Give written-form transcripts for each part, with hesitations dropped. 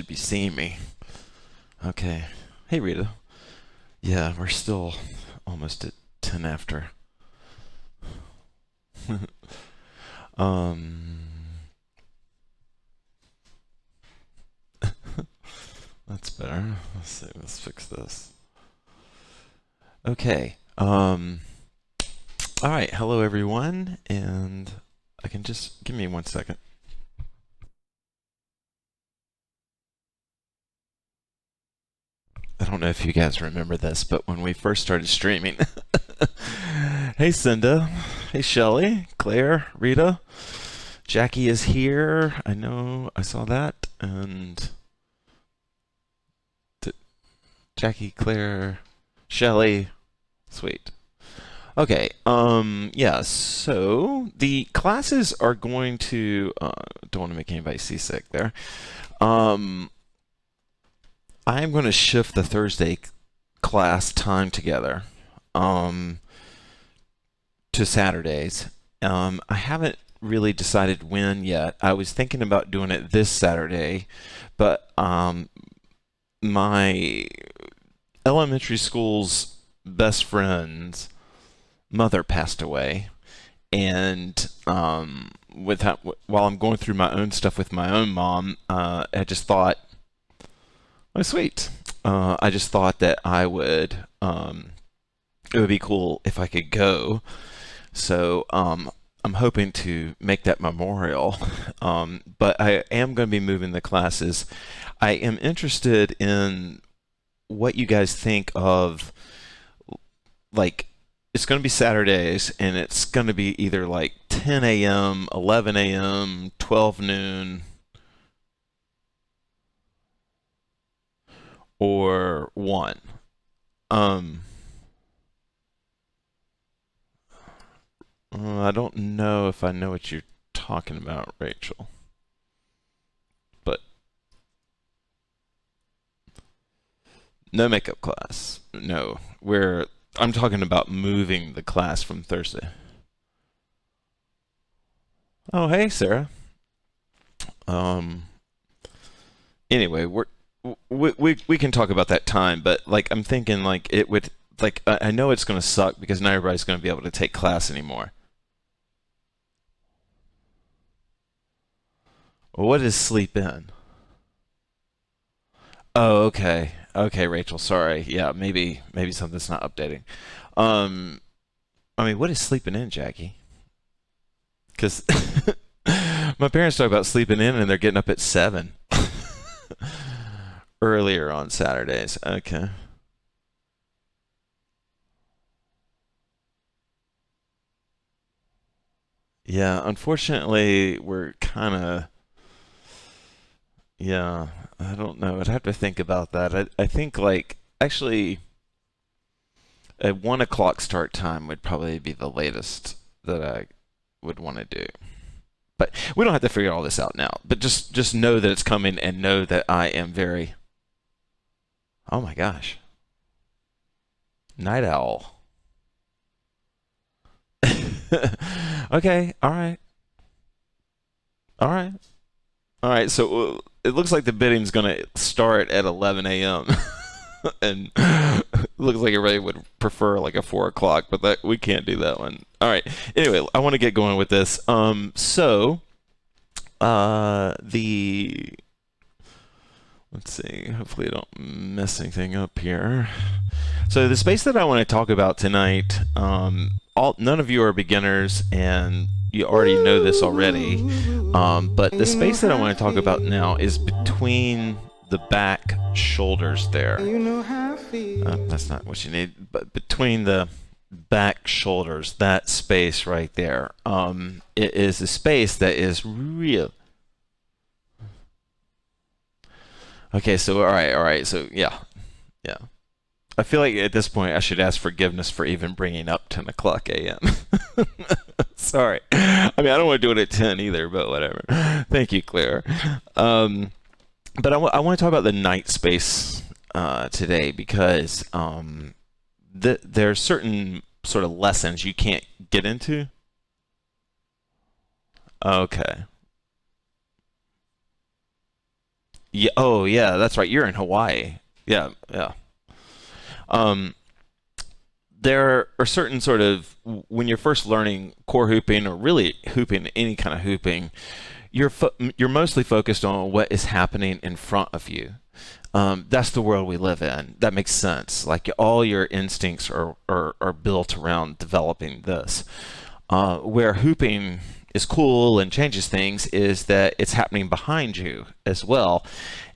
should be seeing me. Okay. Hey, Rita. Yeah, we're still almost at 10 after. um, that's better. Let's see. Let's fix this. Okay. All right. Hello, everyone. And I can just give me 1 second. I don't know if you guys remember this, but when we first started streaming, hey Cinda, hey Shelly, Claire, Rita, Jackie is here. I know I saw that, and Jackie, Claire, Shelly, sweet. Okay, yeah. So the classes are going to. Don't want to make anybody seasick there. I'm going to shift the Thursday class time together to Saturdays. I haven't really decided when yet. I was thinking about doing it this Saturday, but my elementary school's best friend's mother passed away, and while I'm going through my own stuff with my own mom, I just thought, oh, sweet. I just thought that it would be cool if I could go. So I'm hoping to make that memorial. But I am going to be moving the classes. I am interested in what you guys think of, like, it's going to be Saturdays, and it's going to be either like 10 a.m., 11 a.m., 12 noon, or 1. I don't know if I know what you're talking about, Rachel. But no makeup class. No, I'm talking about moving the class from Thursday. Oh, hey, Sarah. Anyway, we can talk about that time, but like I'm thinking like it would, like I know it's going to suck because not everybody's going to be able to take class anymore. Well, what is sleep in? Oh, okay. Okay, Rachel, sorry. Yeah, maybe something's not updating. Um, I mean, what is sleeping in, Jackie? Because my parents talk about sleeping in and they're getting up at 7 earlier on Saturdays. Okay. Yeah, unfortunately, we're kind of, yeah, I don't know. I'd have to think about that. I think, like, actually, a 1 o'clock start time would probably be the latest that I would want to do. But we don't have to figure all this out now. But just know that it's coming and know that I am very. Oh my gosh. Night owl. Okay, all right. All right. All right. So it looks like the bidding's going to start at 11 a.m. and it looks like everybody would prefer like a 4 o'clock, but we can't do that one. All right. Anyway, I want to get going with this. The let's see. Hopefully, I don't mess anything up here. So the space that I want to talk about tonight, none of you are beginners, and you already know this already. But the space that I want to talk about now is between the back shoulders there. That's not what you need, but between the back shoulders, that space right there. It is a space that is real. Okay, so all right, so yeah. I feel like at this point I should ask forgiveness for even bringing up 10 o'clock a.m. Sorry. I mean, I don't want to do it at 10 either, but whatever. Thank you, Claire. But I want to talk about the night space today because there are certain sort of lessons you can't get into. Okay. Yeah. Oh, yeah. That's right. You're in Hawaii. Yeah. Yeah. Um, there are certain sort of when you're first learning core hooping or really hooping, any kind of hooping, you're mostly focused on what is happening in front of you. That's the world we live in. That makes sense. Like all your instincts are built around developing this. Where hooping is cool and changes things is that it's happening behind you as well.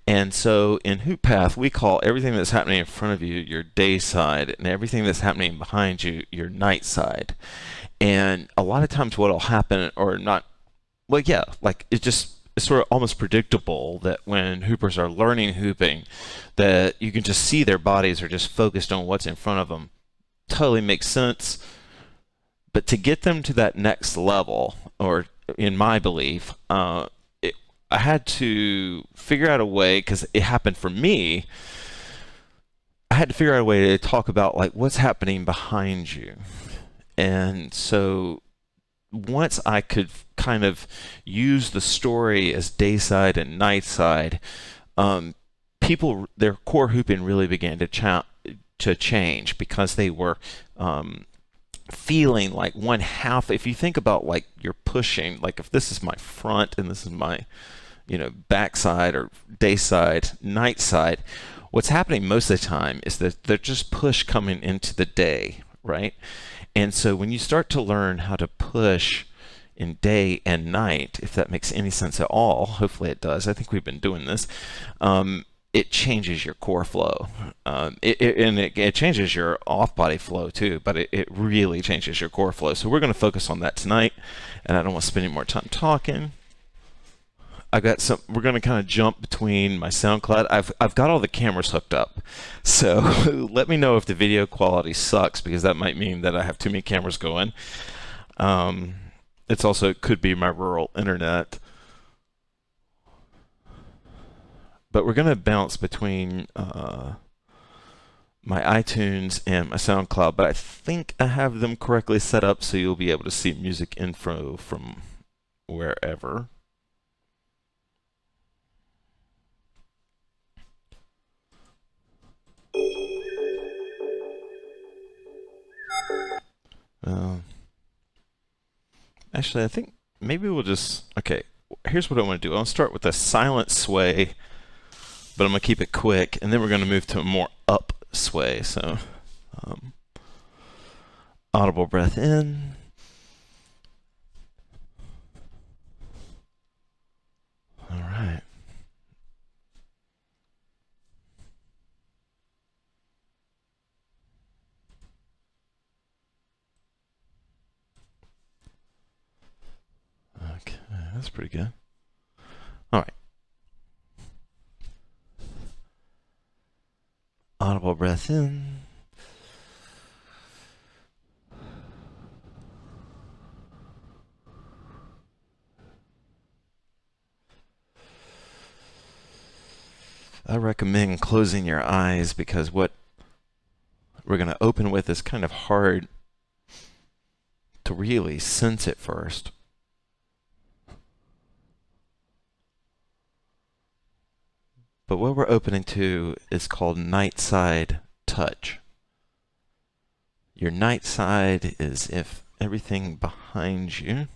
And so in Hoop Path, we call everything that's happening in front of you your day side, and everything that's happening behind you your night side. And a lot of times, what'll happen, or not, well, yeah, like it's sort of almost predictable that when hoopers are learning hooping, that you can just see their bodies are just focused on what's in front of them. Totally makes sense. But to get them to that next level, or in my belief, I had to figure out a way, because it happened for me. I had to figure out a way to talk about like what's happening behind you. And so once I could kind of use the story as dayside and nightside, people their core hooping really began to change because they were feeling like one half. If you think about like you're pushing, like if this is my front and this is my backside or dayside, nightside, what's happening most of the time is that they're just push coming into the day, right? And so when you start to learn how to push in day and night, if that makes any sense at all, hopefully it does. I think we've been doing this. It changes your core flow. It changes your off-body flow too, but it really changes your core flow. So we're going to focus on that tonight, and I don't want to spend any more time talking. We're going to kind of jump between my SoundCloud. I've got all the cameras hooked up, so let me know if the video quality sucks, because that might mean that I have too many cameras going. It could be my rural internet. But we're going to bounce between my iTunes and my SoundCloud, but I think I have them correctly set up so you'll be able to see music info from wherever. Actually, I think maybe we'll just... Okay, here's what I want to do. I'll start with a silent sway, but I'm going to keep it quick, and then we're going to move to a more up sway. So, audible breath in. All right. Okay, that's pretty good. All right. Audible breath in. I recommend closing your eyes, because what we're going to open with is kind of hard to really sense at first. But what we're opening to is called Nightside Touch. Your night side is if everything behind you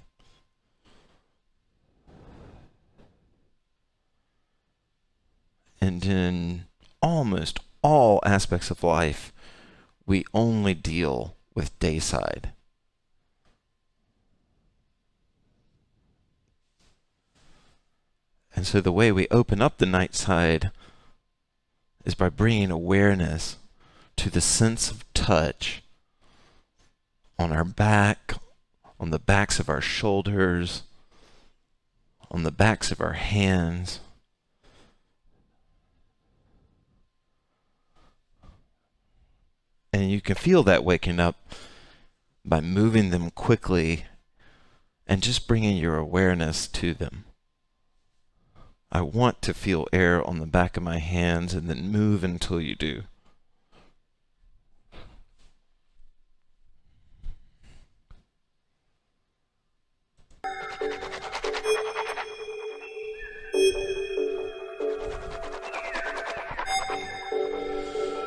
and in almost all aspects of life, we only deal with dayside. And so the way we open up the night side is by bringing awareness to the sense of touch on our back, on the backs of our shoulders, on the backs of our hands. And you can feel that waking up by moving them quickly and just bringing your awareness to them. I want to feel air on the back of my hands, and then move until you do.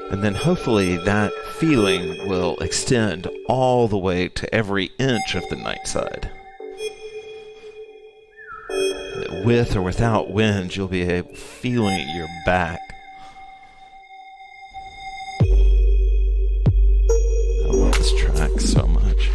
And then hopefully that feeling will extend all the way to every inch of the night side. With or without wind, you'll be feeling your back. I love this track so much.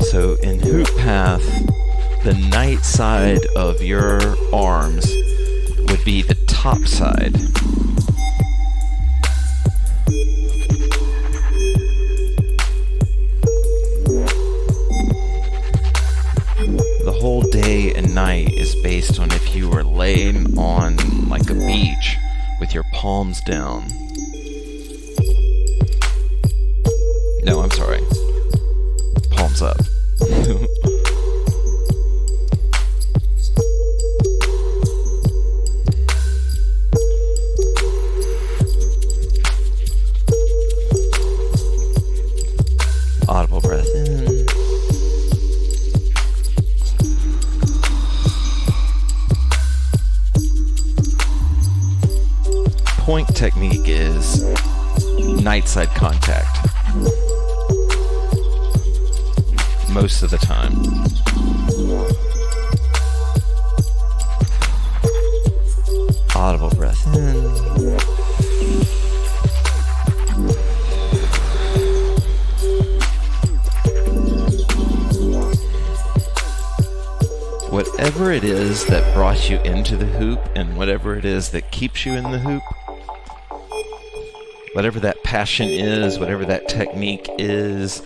So in hoop path, the night side of your arms would be the top side. The whole day and night is based on if you were laying on like a beach with your palms down. No, I'm sorry. Palms up. Audible breath in. Point technique is nightside contact. Most of the time. Audible breath in. Whatever it is that brought you into the hoop and whatever it is that keeps you in the hoop, whatever that passion is, whatever that technique is,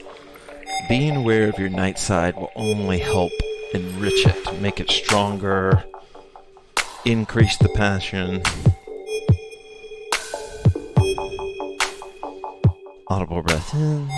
being aware of your night side will only help enrich it, make it stronger, increase the passion. Audible breath in.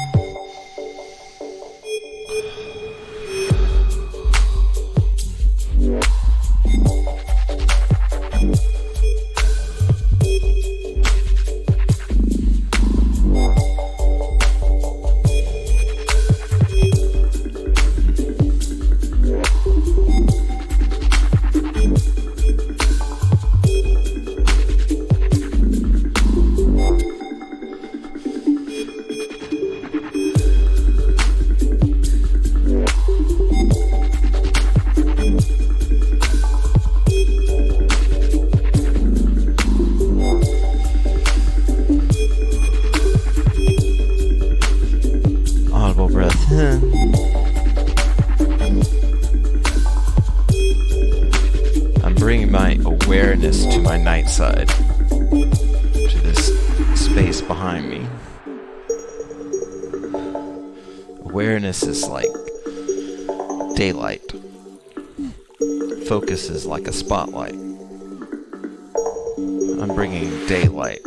Breath in. I'm bringing my awareness to my night side, to this space behind me. Awareness is like daylight. Focus is like a spotlight. I'm bringing daylight.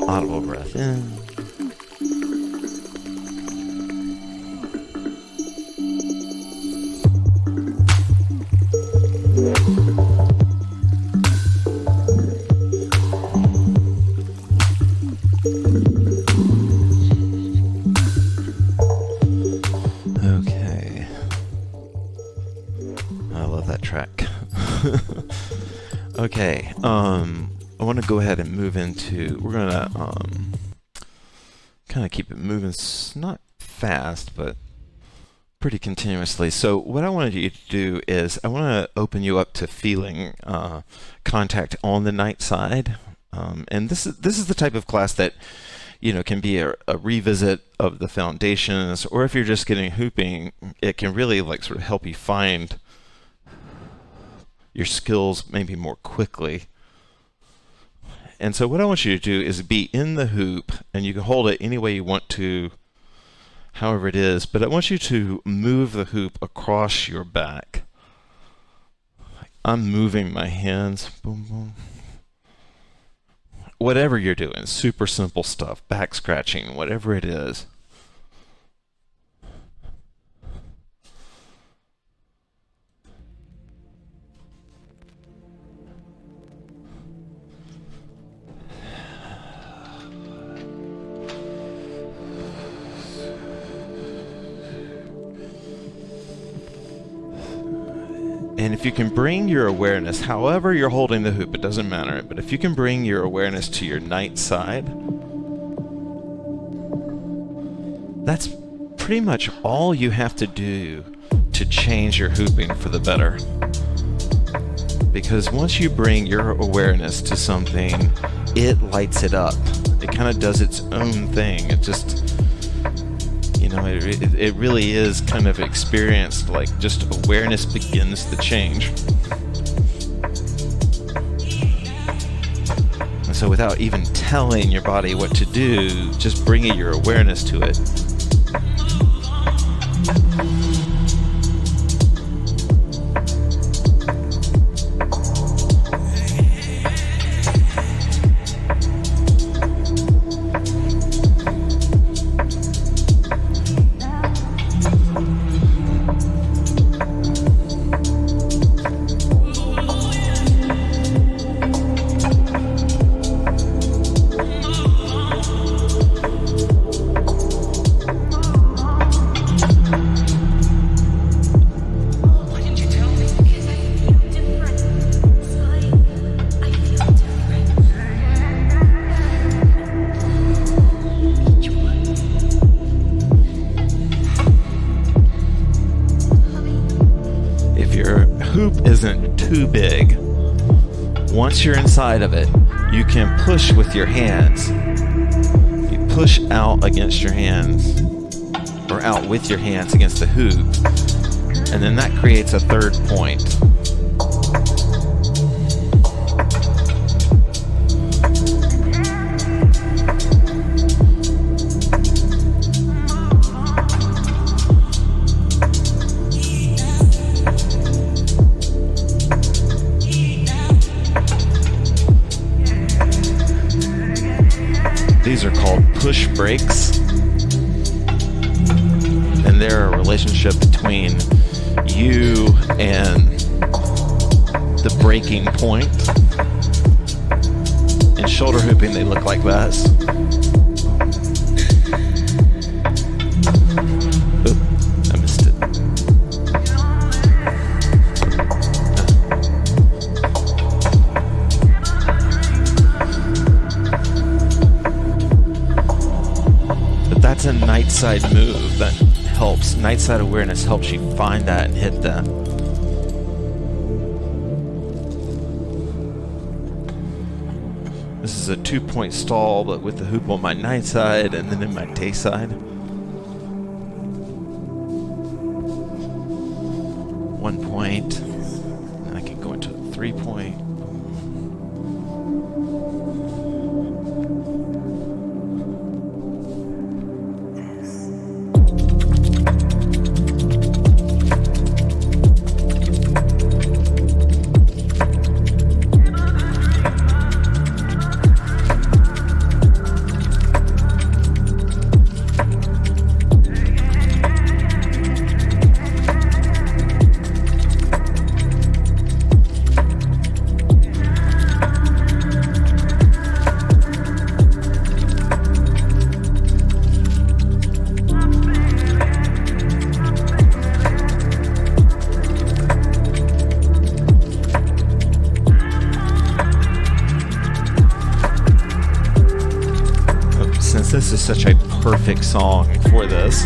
Audible breath in. Okay. I love that track. Okay, I want to go ahead and move into, we're going to kind of keep it moving, not fast, but pretty continuously. So what I wanted you to do is I want to open you up to feeling contact on the night side. And this is the type of class that, you know, can be a revisit of the foundations, or if you're just getting hooping, it can really like sort of help you find your skills maybe more quickly. And so what I want you to do is be in the hoop, and you can hold it any way you want to, however it is, but I want you to move the hoop across your back. I'm moving my hands, boom, boom, whatever you're doing, super simple stuff, back scratching, whatever it is. And if you can bring your awareness, however you're holding the hoop, it doesn't matter, but if you can bring your awareness to your night side, that's pretty much all you have to do to change your hooping for the better. Because once you bring your awareness to something, it lights it up. It kind of does its own thing. It just... it really is kind of experienced, like just awareness begins the change. And so without even telling your body what to do, just bringing your awareness to it. Isn't too big. Once you're inside of it, you can push with your hands. You push out against your hands, or out with your hands against the hoop, and then that creates a third point. These are called push breaks, and they're a relationship between you and the breaking point. In shoulder hooping, they look like this. Oop, I missed it. That's a Nightside move that helps. Nightside awareness helps you find that and hit that. This is a 2-point stall, but with the hoop on my night side and then in my day side. 1 point. And I can go into a 3-point. This is such a perfect song for this.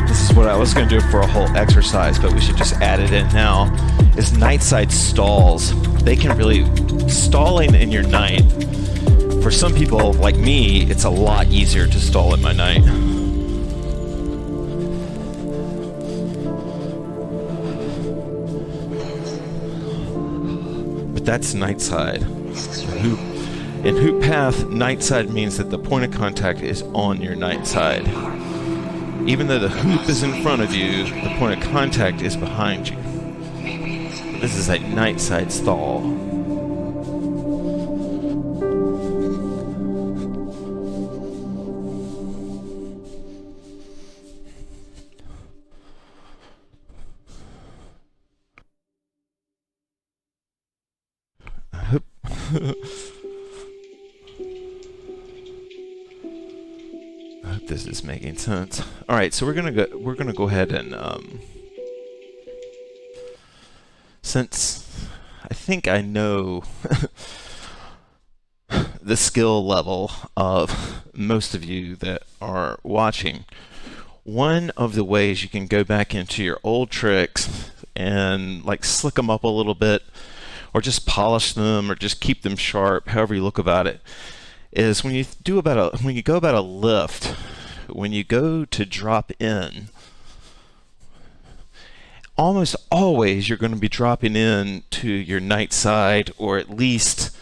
This is what I was going to do for a whole exercise, but we should just add it in now. Is Nightside stalls. They can really... Stalling in your night, for some people like me, it's a lot easier to stall in my night. But that's Nightside. In hoop path, Nightside means that the point of contact is on your night side. Even though the hoop is in front of you, the point of contact is behind you. This is a Nightside stall. I hope this is making sense. All right, so we're gonna go ahead and since I think I know the skill level of most of you that are watching, one of the ways you can go back into your old tricks and like slick them up a little bit, or just polish them, or just keep them sharp, however you look about it, is when you go about a lift, when you go to drop in, almost always you're going to be dropping in to your Nightside, or at least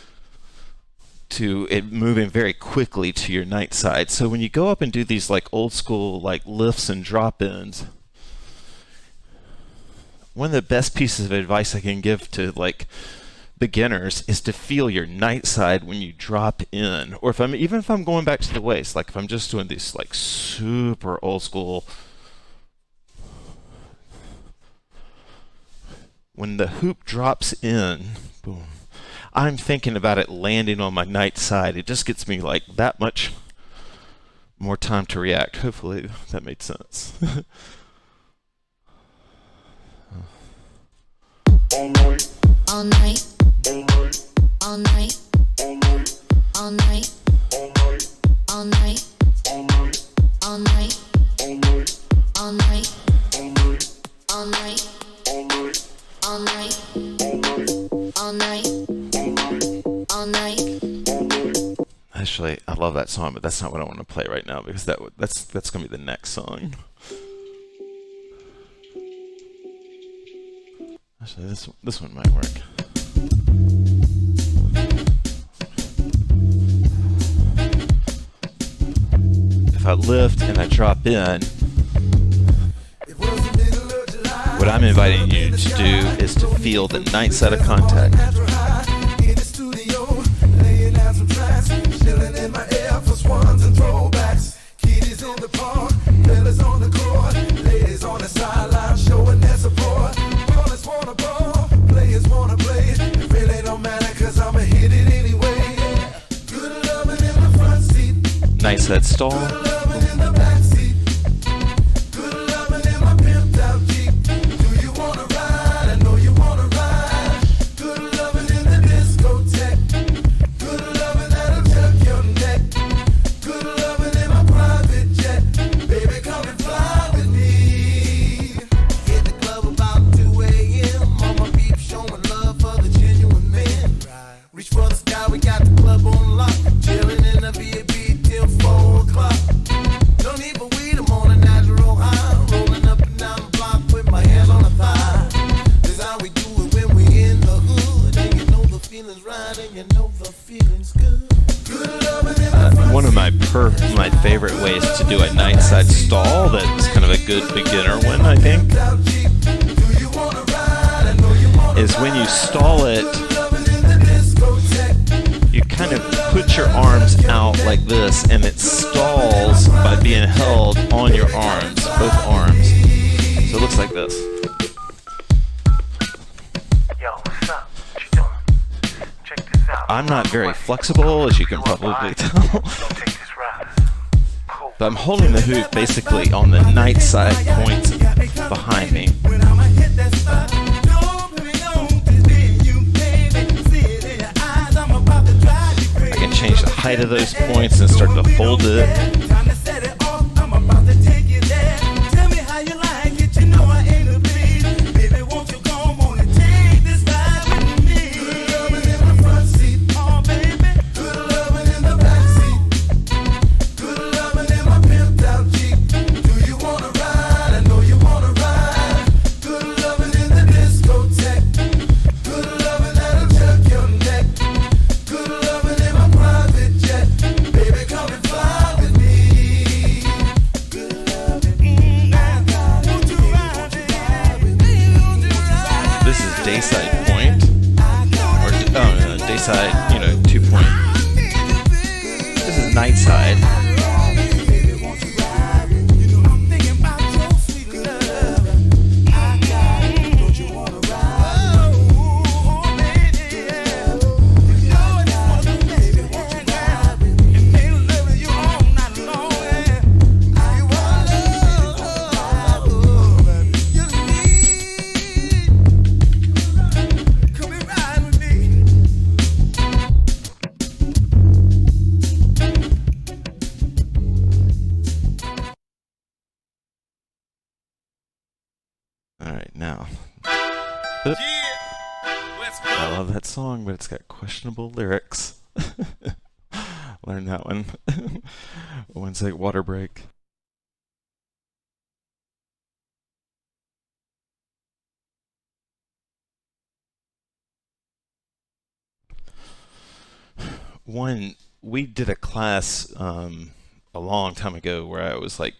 to it moving very quickly to your Nightside. So when you go up and do these like old school like lifts and drop-ins, one of the best pieces of advice I can give to like beginners is to feel your Nightside when you drop in. Or even if I'm going back to the waist, like if I'm just doing these like super old school, when the hoop drops in, boom, I'm thinking about it landing on my Nightside. It just gets me like that much more time to react. Hopefully that made sense. All night, all night, all night, all night, all night, all night, all night, all night, all night, all night, all night, all night, all night, all night, all night, all night, all night, all night, all night, all night. Actually, I love that song, but that's not what I want to play right now, because that's gonna be the next song. Actually, this one might work. If I lift and I drop in, what I'm inviting you to do is to feel the Nightside of contact. Nightside stall. One of my favorite ways to do a Nightside stall that's kind of a good beginner one, I think, is when you stall it, you kind of put your arms out like this, and it stalls by being held on your arms, both arms. So it looks like this. Yo, what's up? What you doing? Check this out. I'm not very flexible, as you can probably tell. But I'm holding the hoop basically on the Nightside points behind me. I can change the height of those points and start to hold it. Dayside point, or dayside, 2 point. This is Nightside. now. Oop. I love that song, but it's got questionable lyrics. Learn that one. 1 sec, water break. We did a class a long time ago where I was like,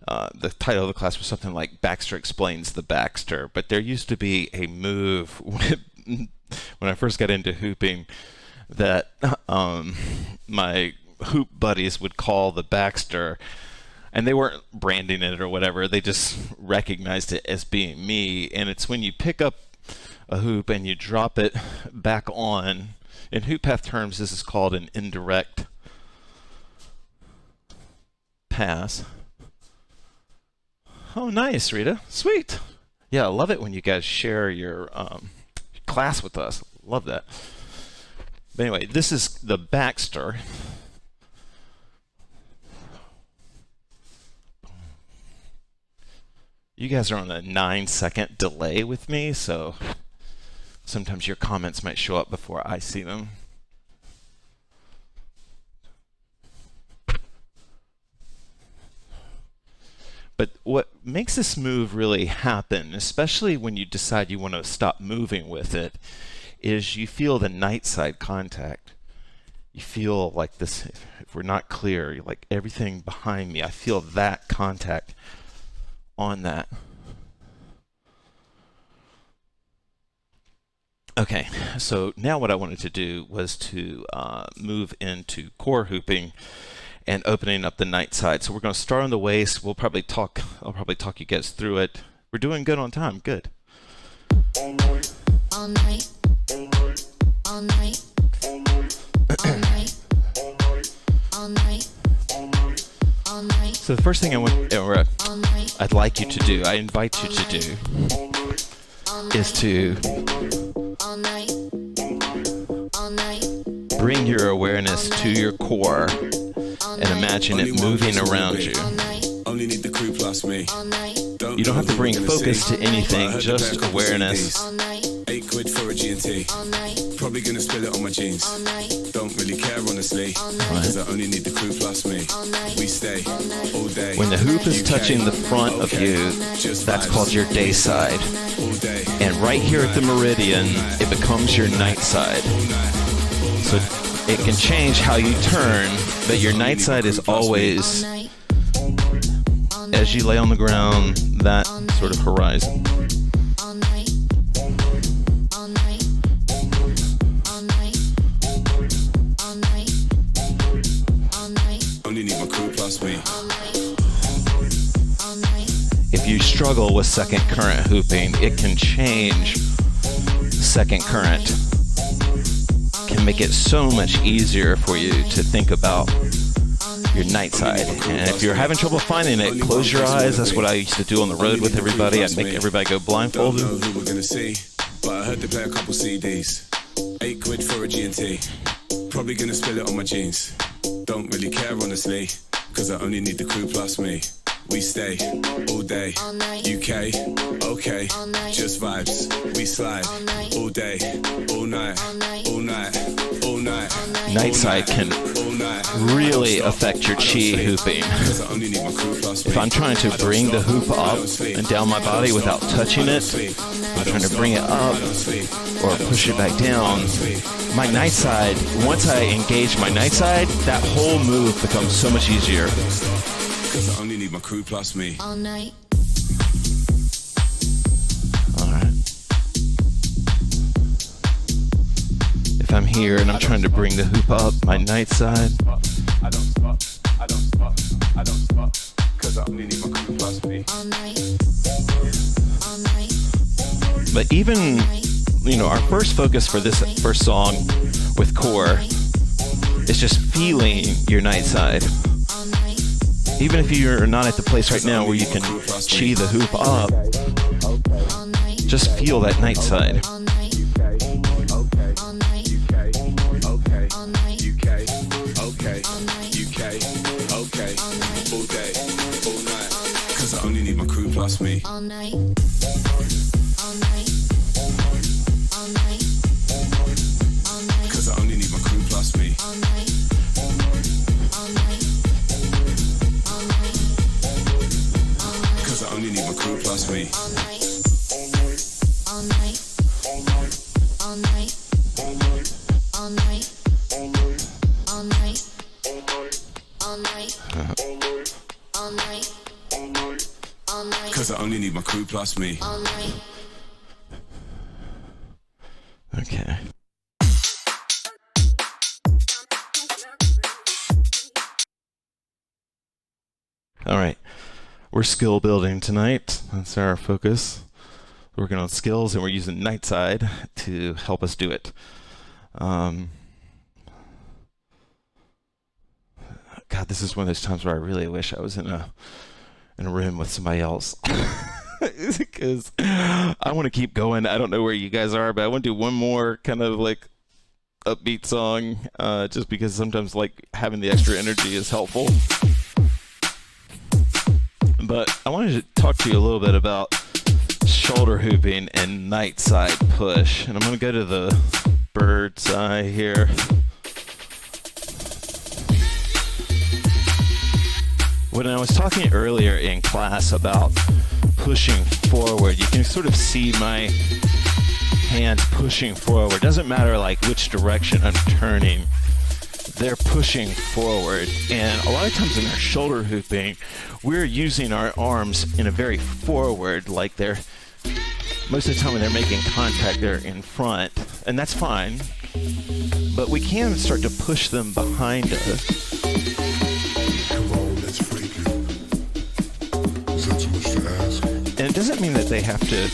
the title of the class was something like Baxter Explains the Baxter, but there used to be a move when I first got into hooping that my hoop buddies would call the Baxter, and they weren't branding it or whatever, they just recognized it as being me. And it's when you pick up a hoop and you drop it back on. In hoop path terms, this is called an indirect pass. Oh, nice, Rita. Sweet. Yeah, I love it when you guys share your class with us. Love that. But anyway, this is the Baxter. You guys are on a 9-second delay with me, so sometimes your comments might show up before I see them. But what makes this move really happen, especially when you decide you want to stop moving with it, is you feel the Nightside contact. You feel like this, if we're not clear, like everything behind me, I feel that contact on that. Okay, so now what I wanted to do was to move into core hooping and opening up the Nightside. So we're going to start on the waist. I'll probably talk you guys through it. We're doing good on time. Good. All night, all night, all night, all night, all night, all night. So the first thing I'd like you to do, I invite you to do, is to bring your awareness to your core and imagine it moving around you. Only need the crew plus me. You don't have to bring focus to anything, just awareness. £8 for a G&T. Probably gonna spill it on my jeans. Don't really care honestly, cause I only need the crew plus me. We stay all day. When the hoop is touching the front of you, that's called your day side. And right here at the meridian, it becomes your night side. So it can change how you turn, but your night side is always, as you lay on the ground, that sort of horizon. Only need my crew plus me. If you struggle with second current hooping, it can change second current. Can make it so much easier for you to think about your night side. And if you're having trouble finding it, close your eyes. That's what I used to do on the road with everybody. I'd make everybody go blindfolded. Don't know who we're gonna see, but I heard they play a couple CDs. £8 for a G&T. Probably gonna spill it on my jeans. Don't really care honestly, cause I only need the crew plus me. We stay all day, UK, okay, just vibes. We slide all day, all night, all night, all night. Nightside can really affect your chi hooping. If I'm trying to bring the hoop up and down my body without touching it, I'm trying to bring it up or push it back down. My night side, once I engage my night side, that whole move becomes so much easier. Cause I only need my crew plus me. All night. Alright. If I'm here and I'm trying to bring the hoop up, my night side. I don't stop, cause I only need my crew plus me. All night. All night. But even, our first focus for this first song with core is just feeling your night side. All night. Even if you're not at the place right now where you can chi the hoop up, All night. just feel that night side. All night. All night. All night. All day, all night. Cause I only need my crew plus me. All night. me. all night, all night, all night, all night, all night, all night, all night, all night, all night, all night, all night, all night, Cause I only need my crew plus me. all night. Okay. All right. We're skill building tonight. That's our focus. We're working on skills, and we're using Nightside to help us do it. God, this is one of those times where I really wish I was in a room with somebody else. Because I want to keep going. I don't know where you guys are, but I want to do one more kind of like upbeat song, just because sometimes like having the extra energy is helpful. But I wanted to talk to you a little bit about shoulder hooping and Nightside push. And I'm going to go to the bird's eye here. When I was talking earlier in class about pushing forward, you can sort of see my hands pushing forward. Doesn't matter like which direction I'm turning. They're pushing forward, and a lot of times in our shoulder hooping, we're using our arms in a very forward, like they're, most of the time when they're making contact, they're in front, and that's fine, but we can start to push them behind us. Come on, let's freak it. Is that too much to ask? And it doesn't mean that they have to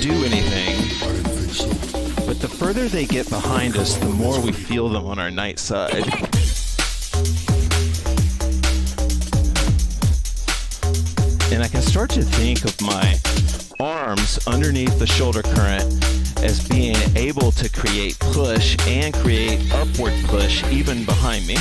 do anything. I didn't think so. But the further they get behind us, the more we feel them on our night side. And I can start to think of my arms underneath the shoulder current as being able to create push and create upward push even behind me.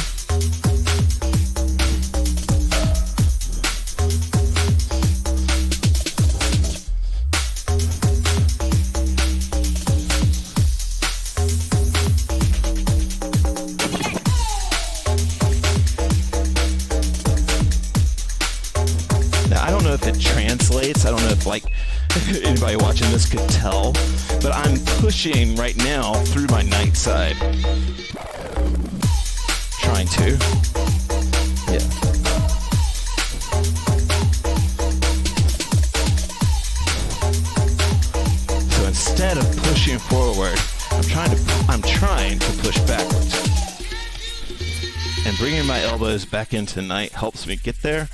If it translates, I don't know if like anybody watching this could tell, but I'm pushing right now through my night side. Trying to. Yeah. So instead of pushing forward, I'm trying to push backwards. And bringing my elbows back into night helps me get there.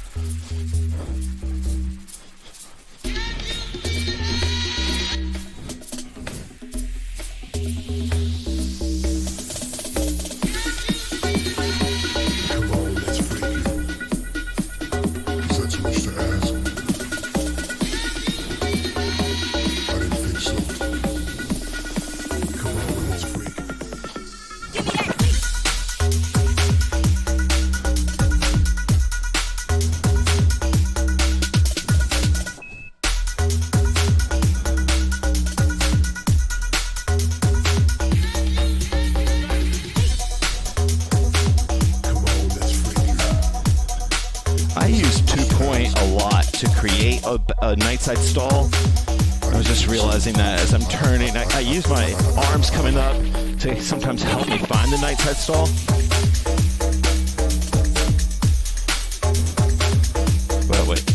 A Nightside stall. I was just realizing that as I'm turning, I use my arms coming up to sometimes help me find the Nightside stall. Well, wait.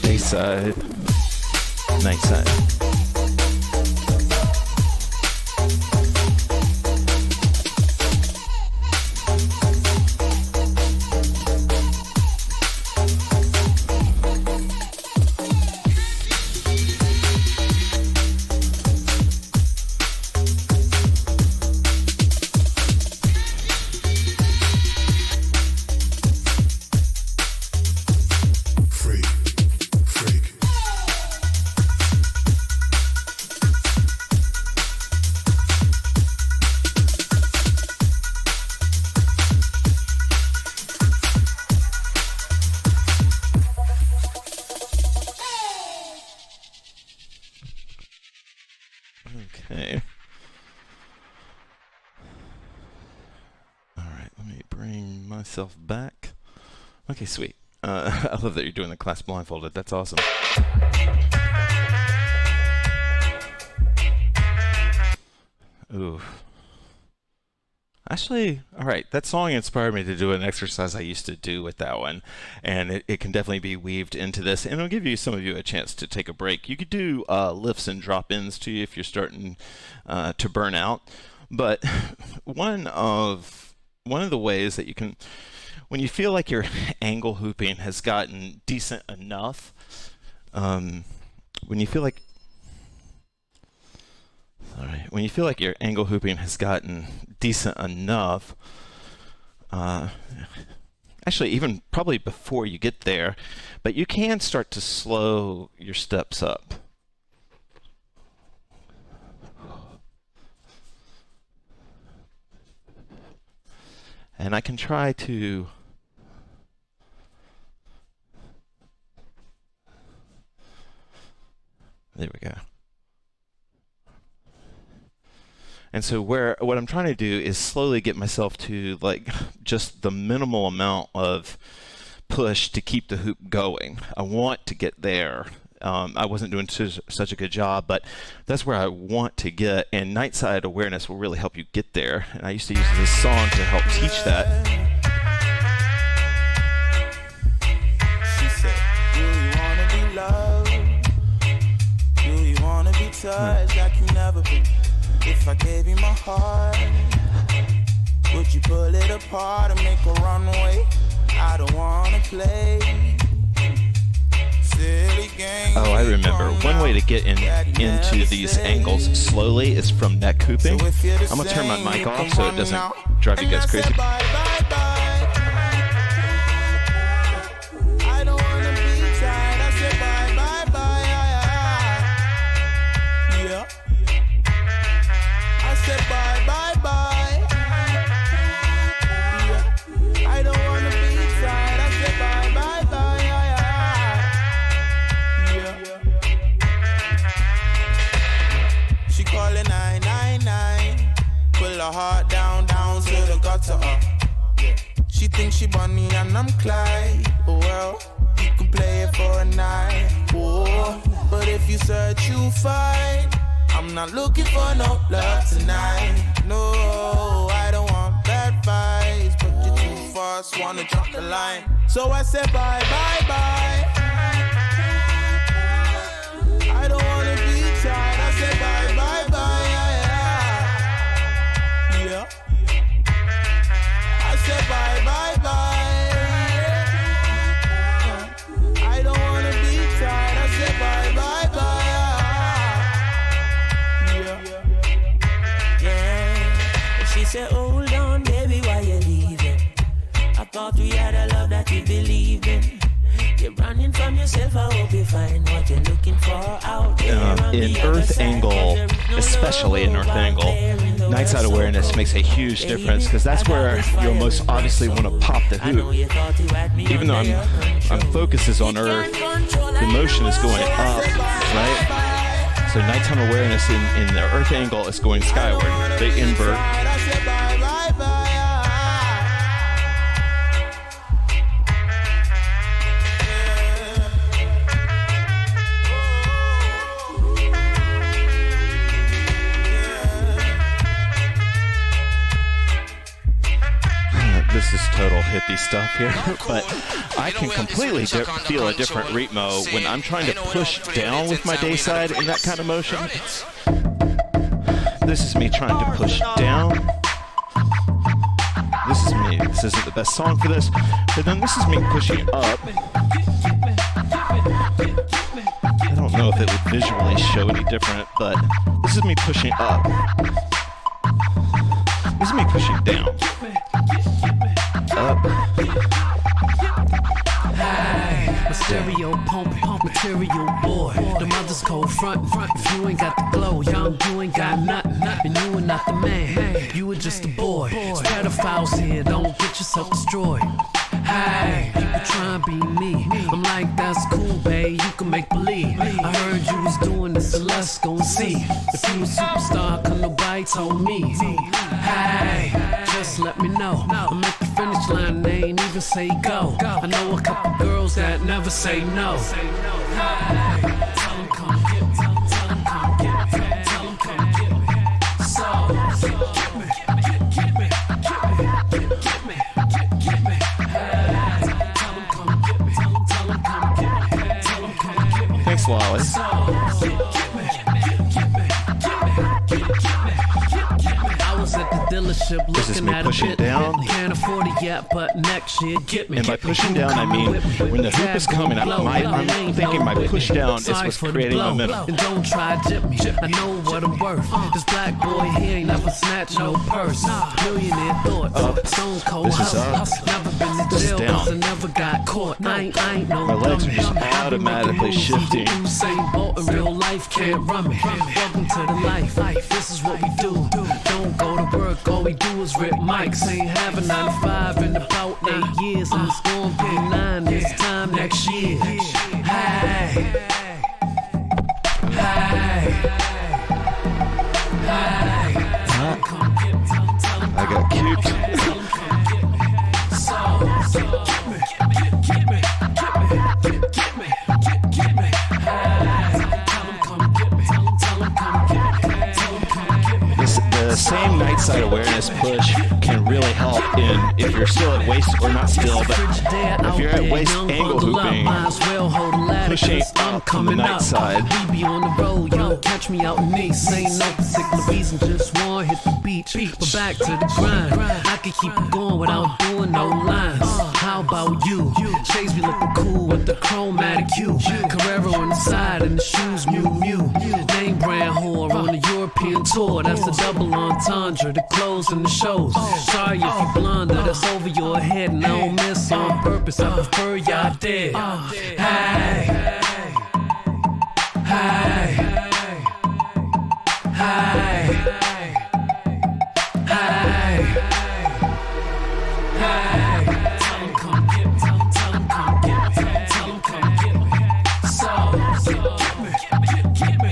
Dayside, Nightside. myself back. Okay, sweet. I love that you're doing the class blindfolded. That's awesome. Ooh. Actually, all right, that song inspired me to do an exercise I used to do with that one, and it can definitely be weaved into this, and it'll give you some of you a chance to take a break. You could do lifts and drop-ins too if you're starting to burn out, but one of the ways that you can, when you feel like your angle hooping has gotten decent enough, when you feel like when you feel like your angle hooping has gotten decent enough, actually even probably before you get there, but you can start to slow your steps up. And I can try to there we go. And so what I'm trying to do is slowly get myself to like just the minimal amount of push to keep the hoop going. I want to get there. I wasn't doing such a good job, but that's where I want to get, and Nightside awareness will really help you get there. And I used to use this song to help teach that. She said, do you wanna be loved? Do you wanna be touched like you never been? If I gave you my heart, would you pull it apart and make a runway? I don't wanna play silly games. Oh, I remember. One way to get into these angles slowly is from neck hooping. I'm gonna turn my mic off so it doesn't drive you guys crazy. I don't wanna be tired. I said bye, bye, bye. Yeah. I said bye, bye, bye. Yeah. I don't wanna be tired. I said bye, bye, bye. Yeah. She calling 999. Pull her heart down, down to the gutter. She thinks she Bonnie and I'm Clyde. Oh well, you can play it for a night. Oh, but if you search, you find. I'm not looking for no love tonight. No, I don't want bad vibes, but you're too fast, wanna drop the line. So I said bye, bye, bye. I don't wanna be tired. I said bye, bye, bye. Yeah. I said bye, bye, bye. I don't wanna be tired. I said bye, bye, bye. She said, hold on, baby, why you leaving? I thought we had a love that we believed in. You're running from yourself, I hope you find what you're looking for out there. In earth angle, especially in earth angle, Nightside awareness makes a huge difference because that's where you'll most obviously want to pop the hoop. Even though I'm focus is on earth, the motion is going up, right? So nighttime awareness in the earth angle is going skyward. They invert. This is total hippie stuff here, but I can completely feel a different ritmo when I'm trying to push down with my dayside in that kind of motion. This is me trying to push down. This is me. This isn't the best song for this, but then this is me pushing up. I don't know if it would visually show any different, but this is me pushing up. This is me pushing down. Up. Hey, my stereo pumping, material boy. The mother's cold front. If you ain't got the glow, young, you ain't got nothing. And you are not the man, you are just a boy. It's pedophiles here, don't get yourself destroyed. Hey, people try and be me. I'm like, that's cool, babe, you can make believe. I heard you was doing this, so let's go and see. If you a superstar, cause nobody told me. Hey, just let me know. I'm at the finish line, ain't even say go. I know a couple girls that never say no. Hey, tell 'em come get me. Tell 'em come get me. Tell 'em come get me. So, get me. Get me. Get me. Get me. Hey, tell 'em come get me. Tell 'em come get me. Tell 'em come get me. Thanks, Lolly. So, get me. I was at the dealership This is looking me at a pushing bit. down. Can't afford it yet, but next year get me. And by pushing down, I mean when the hoop is coming, I'm thinking my push down is what's creating momentum. And don't try jip me. I know what I'm worth. This black boy here ain't never snatched no purse. Millionaire thoughts, stone cold This is house. up. Never been to This is jail down. 'cause I never got caught. I ain't no My legs dummy. are just I be making automatically moves. shifting. Usain Bolt in real life can't run me. Welcome to the life. This is what we do. Don't go to work. All we do is rip mics. Ain't having 9 to 5 in about 8 years, and it's gonna be 9 this time next year. Hey, hey, hey. Come get me. Tell 'em I got cute. tell 'em come get me. So, get me. Get me. Get me. Get me. Hey, tell 'em come get me. Tell 'em come get me. Tell 'em come get me. The same Nightside awareness push can really help in if you're still at waist or not still, but if you're at waist angle hooping, pushing up on the Nightside. We be on the road, yo, catch me out in Nice. Ain't no particular reason, just wanna hit the beach. But back to the grind, I can keep it going without doing no lines. How about you? Shades be looking cool with the chromatic hue. Carrera on the side and the shoes Mew Mew. Name brand whore on the European tour. That's a double entendre, the clothes and the shows. Sorry if you blunder, that's over your head. And I don't miss on purpose, I prefer y'all dead. Hey, hey, hey, hey, hey. Tell 'em come get me. Tell 'em come get me. Tell 'em come get me. So, get me. Get me. Get me.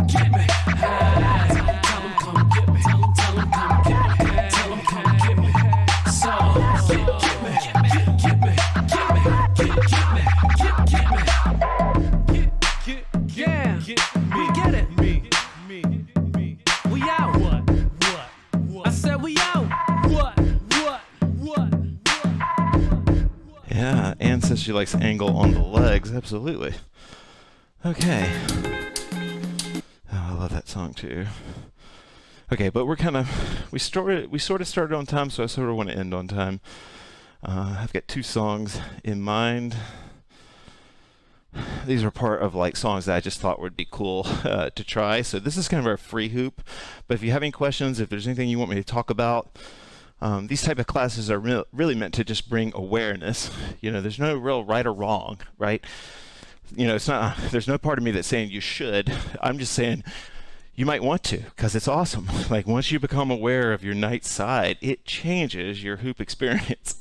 Get me. Hey, tell 'em come get me. Tell 'em come get me. Tell 'em come get me. So, get me. Get me. Yeah, we get it. We out. What? I said we out. What? Yeah, Anne says she likes angle on the legs. Absolutely. Okay. Oh, I love that song too. Okay, but we sort of started on time, so I sort of want to end on time. I've got 2 songs in mind. These are part of like songs that I just thought would be cool to try. So this is kind of our free hoop. But if you have any questions, if there's anything you want me to talk about, these type of classes are really meant to just bring awareness. You know, there's no real right or wrong, right? You know, it's not. There's no part of me that's saying you should. I'm just saying you might want to, because it's awesome. Like once you become aware of your Nightside, it changes your hoop experience.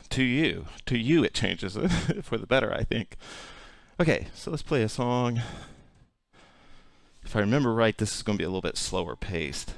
To you it changes it for the better, I think. Okay, so let's play a song. If I remember right, this is going to be a little bit slower paced.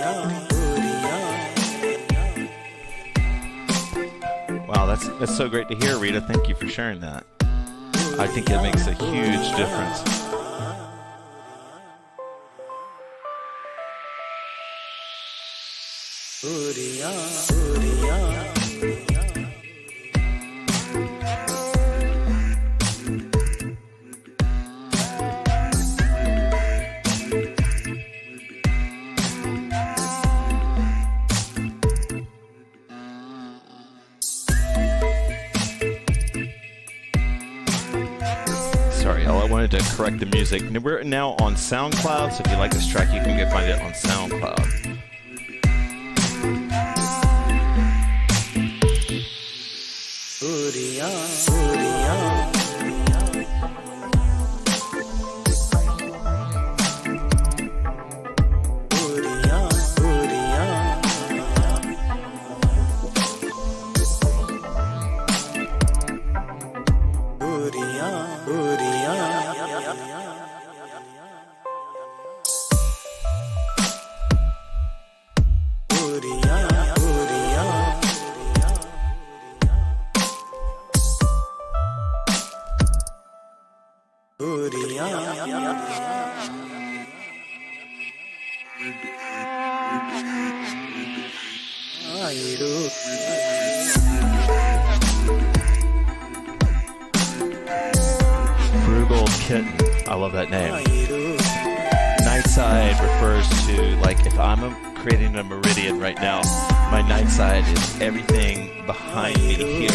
Oh. Wow, that's so great to hear, Rita. Thank you for sharing that. I think it makes a huge difference. Sorry, y'all. I wanted to correct the music. We're now on SoundCloud, so if you like this track, you can go find it on SoundCloud. Frugal Kitten. I love that name. Nightside refers to, like, if I'm creating a meridian right now, my nightside is everything behind me here.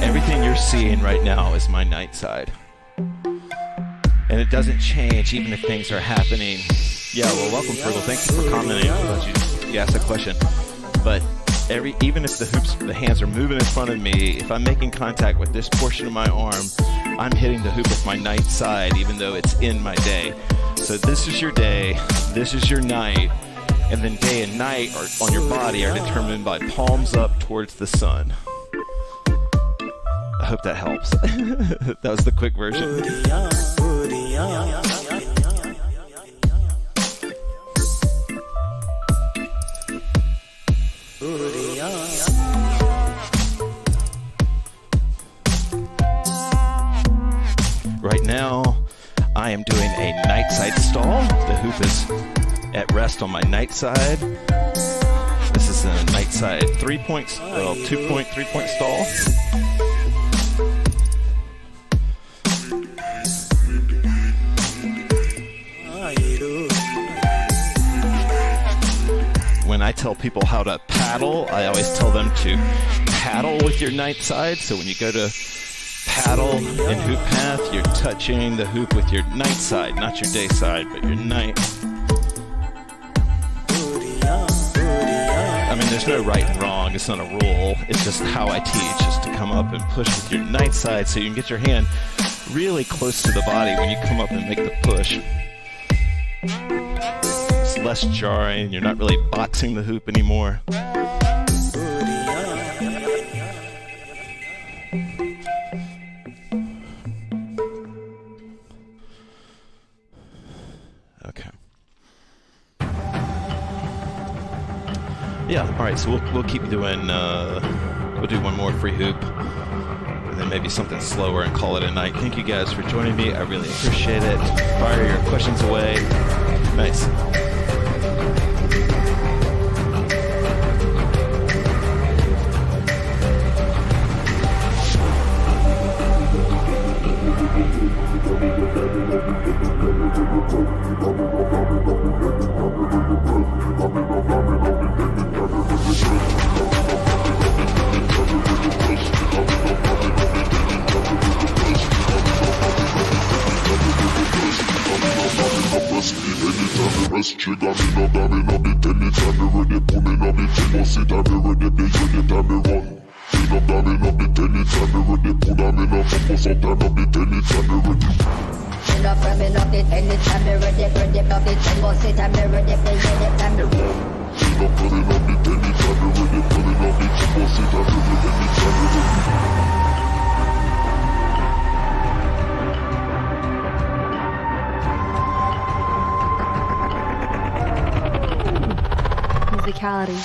Everything you're seeing right now is my nightside. And it doesn't change even if things are happening. Yeah, well, welcome, Frugal. Thank you for commenting. I'm glad you asked that question. But even if the hands are moving in front of me, if I'm making contact with this portion of my arm, I'm hitting the hoop with my night side, even though it's in my day. So this is your day, this is your night, and then day and night on your body are determined by palms up towards the sun. I hope that helps. That was the quick version. Right now, I am doing a night side stall. The hoop is at rest on my night side. This is a night side 2-point, 3-point stall. When I tell people how to paddle, I always tell them to paddle with your night side. So when you go to paddle in hoop path, you're touching the hoop with your night side, not your day side, but your night. I mean, there's no right and wrong. It's not a rule. It's just how I teach, is to come up and push with your night side so you can get your hand really close to the body when you come up and make the push. It's less jarring. You're not really boxing the hoop anymore. Okay. Yeah, all right, so we'll keep doing, we'll do one more free hoop, and then maybe something slower and call it a night. Thank you guys for joining me. I really appreciate it. Fire your questions away. Nice. Musicality.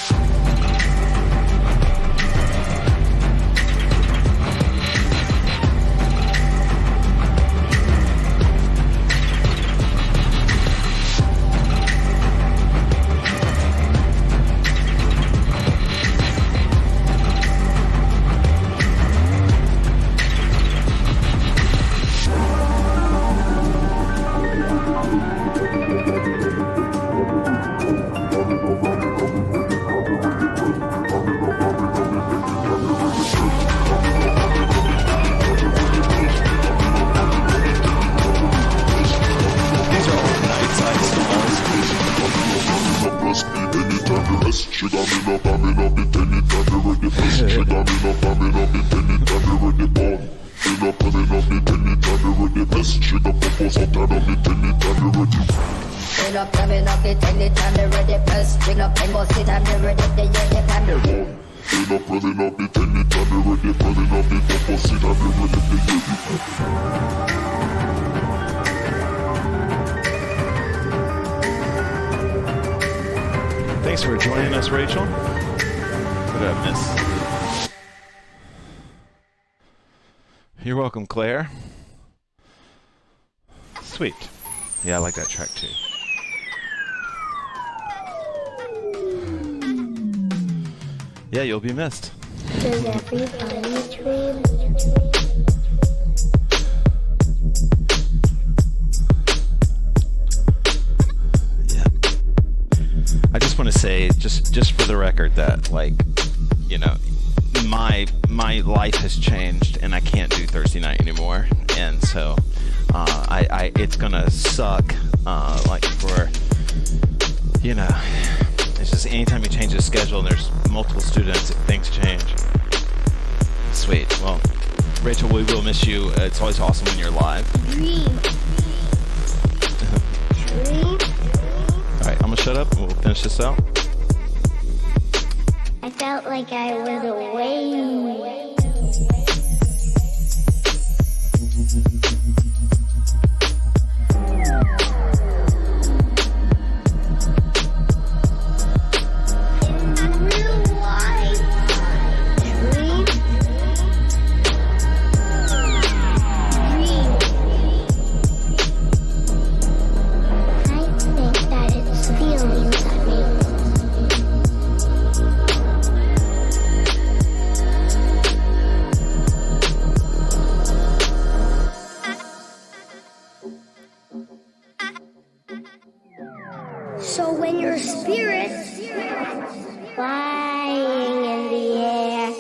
up the penny, time you ready. Best chick up propose out turn up the penny, time you ready. Turn up, turn up it anytime you're ready. Press string up and bust it time you're ready. The year you can be Turn up, running up the penny, time you ready. Running up the propose it time you ready. The year you can be. Thanks for joining us, Rachel. What did I miss? You're welcome, Claire. Sweet. Yeah, I like that track too. Yeah, you'll be missed. Does everybody dream? Yeah. I just want to say, just for the record, that like, you know, my life has changed, and I can't do Thursday night anymore, and so it's gonna suck. Like for, you know, it's just anytime you change the schedule and there's multiple students, things change. Sweet. Well, Rachel, we will miss you. It's always awesome when you're live. Dream. Dream. All right, I'm gonna shut up and we'll finish this out. I felt like I was away. So when your spirit's flying in the air,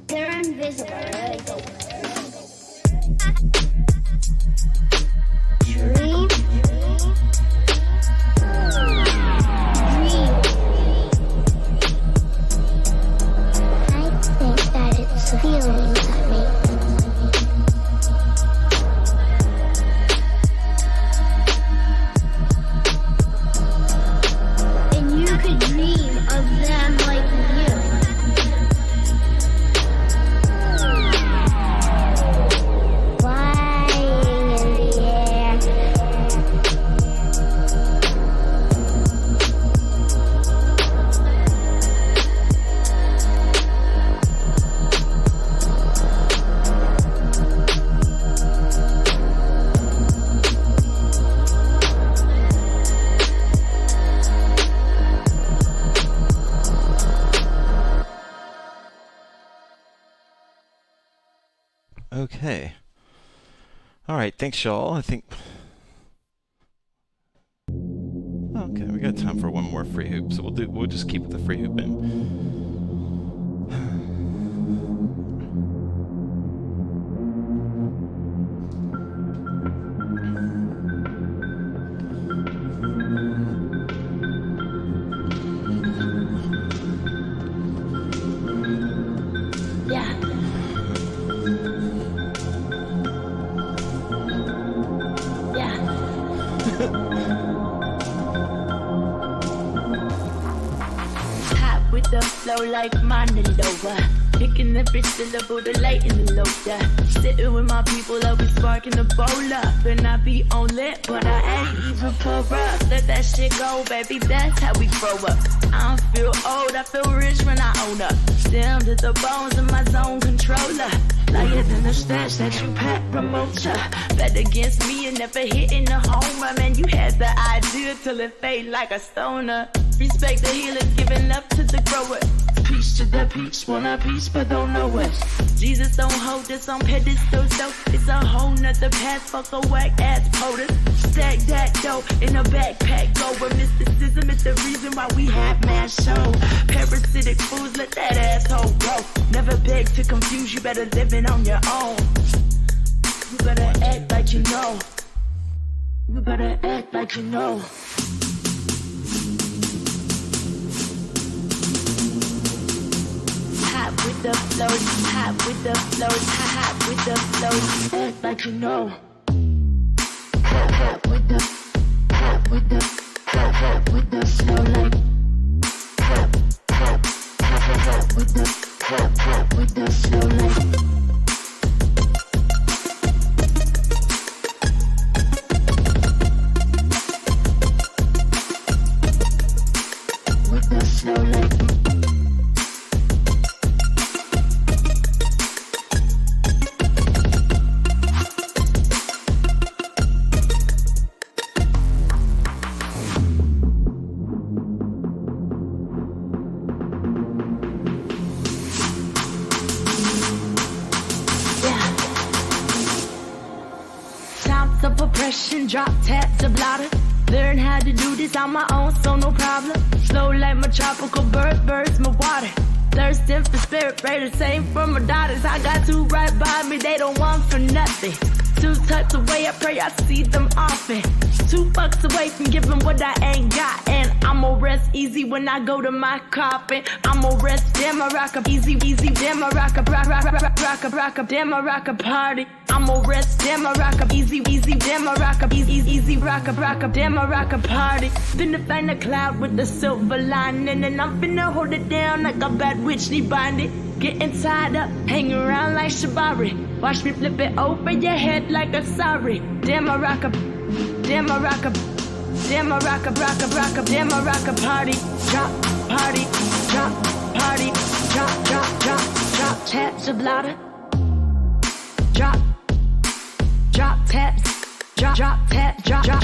they're invisible. Dream. Dream. I think that it's feelings that make and you could dream of them like you. Flying in the air. Okay. All right. Thanks, y'all. I think. Okay, we got time for one more free hoop, so we'll just keep the free hoop in. Yeah. Yeah. Hot with the flow like Mandalova. Picking every syllable, the light in the low, yeah. Sitting with my people, always sparking the bowl up. And I be on lit, but I ain't even pour up. Let that shit go, baby, that's how we grow up. I don't feel old, I feel rich when I own up. Down to the bones of my zone controller. Lighter than the stash that you pack promoter. Bet against me and never hitting the home run. Man, you had the idea till it fade like a stoner. Respect the healers, giving up to the growers. Peace to the peace, want a piece but don't know it. Jesus don't hold us on pedestals though. It's a whole nother path, fuck a whack ass POTUS. Stack that dough in a backpack go. Where mysticism is the reason why we have mass show. Parasitic fools, let that asshole go. Never beg to confuse, you better live it on your own. You better act like you know. You better act like you know. Hot with the flows, hot with the flows, hot with the flows. Act like you know. Hot with the flow like. Hot with the flow like. With the flow like. Of oppression, drop tabs of blotter. Learn how to do this on my own, so no problem. Slow like my tropical birds, my water. Thirsting for spirit, pray the same from my daughters. I got two right by me, they don't want for nothing. Two tucked away, I pray I see them often. 2 fucks away from giving what I ain't got. And I'ma rest easy when I go to my coffin. I'ma rest, damn I rock up easy, damn I rock up, rock up, damn I rock up party. I'ma rest, damn I rock up easy, damn I rock up easy, rock up, damn I rock up party. Finna find a cloud with the silver lining, and I'm finna hold it down like a bad witch need binding. Getting tied up, hanging around like Shabari. Watch me flip it over your head like a sorry. Damn I rock up, damn I rock up, damn I rock up, damn I rock up party. Drop, party, drop, party, drop, taps of blotter. Drop taps, drop taps, drop, drop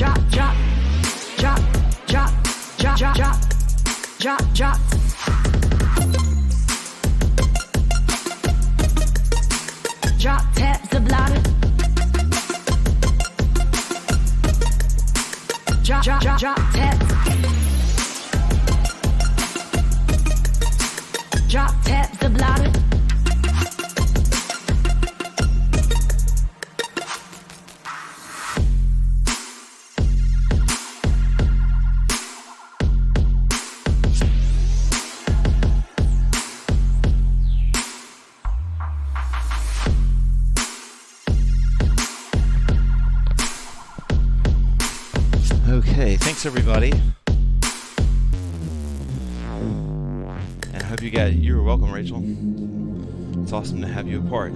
taps of blotter. Drop taps. Drop taps the blotter. Okay, thanks everybody. And I hope you're welcome, Rachel. It's awesome to have you a part.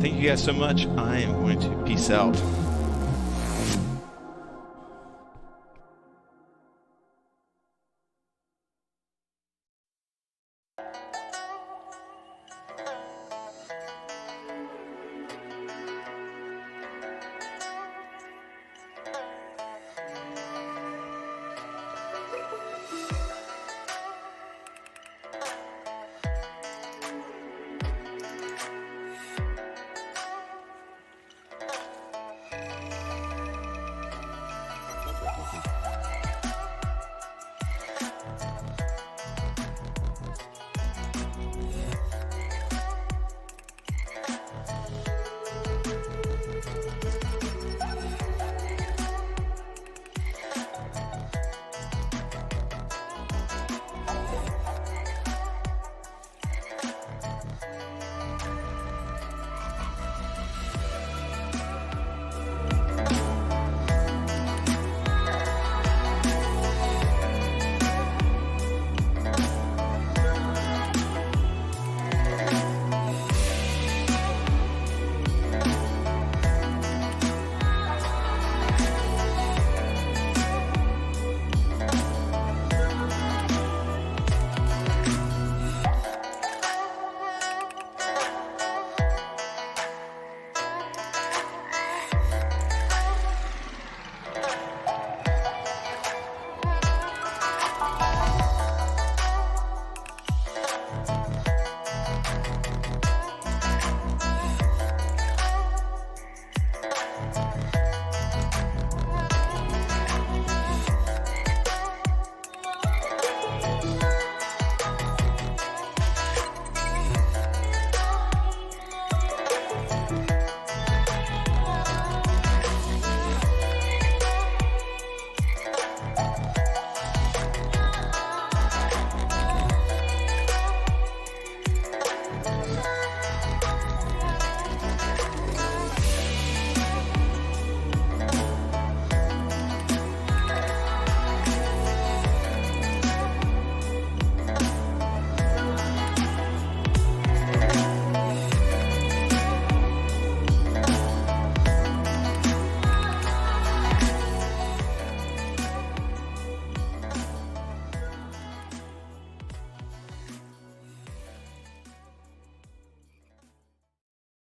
Thank you guys so much. I am going to peace out.